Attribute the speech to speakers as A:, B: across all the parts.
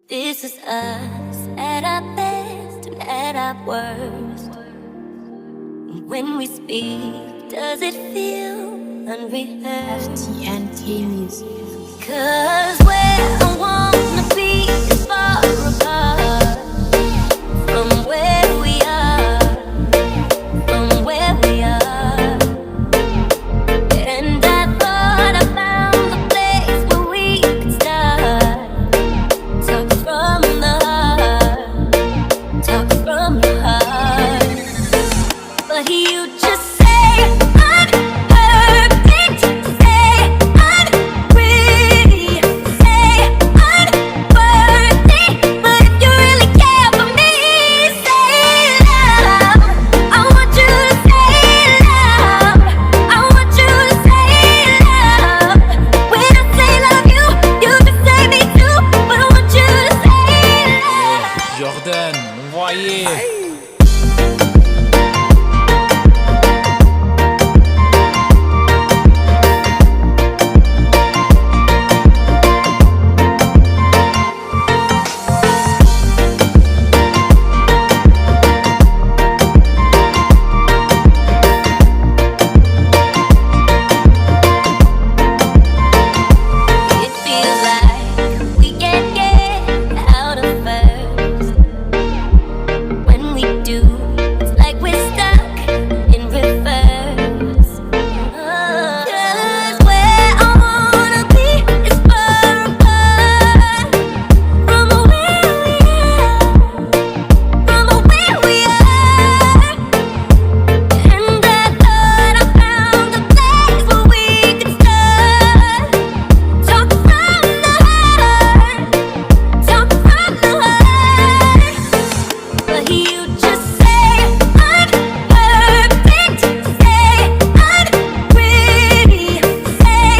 A: This is us at our best and at our worst. When we speak, does it feel unrehearsed?
B: FTNT Music.
A: 'Cause where I wanna be is far apart from where we are, from where we are. And I thought I found the place where we could start. Talk from the heart, talk from the heart. But you just say I'm perfect, say I'm pretty, say I'm worthy. But if you really care for me, say love. I want you to say love. I want you to say love. When I say love you, you just say me too. But I want you to say love.
C: Jordan, Moombahchill.
A: It feels like we can't get out of first. When we do, it's like we're stuck in reverse. 'Cause where I wanna be is far apart from where we are, from where we are. And I thought I found a place where we could start. Talk from the heart, talk from the heart. But you just say I'm perfect, say I'm pretty, say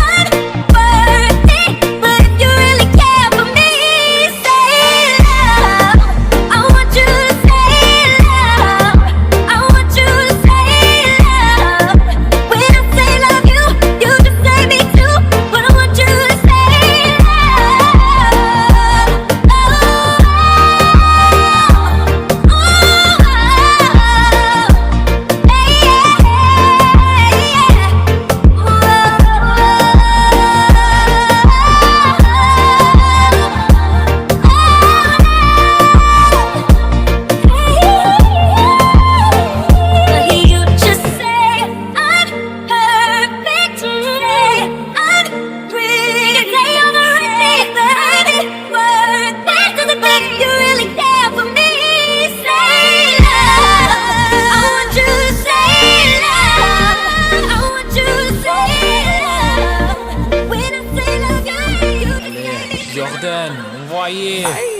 A: I'm worthy. But if you really care for me, say love. I want you to say love. I want you to say love. When I say love you, you just say me too. But I want you to say But you just say I'm perfect, say I'm pretty, say I'm worthy, worth it. But if you really care for me, say love. I want you to say love. I want you to say love. When I say love you, you just say me.
C: Jordan, Moombahchill.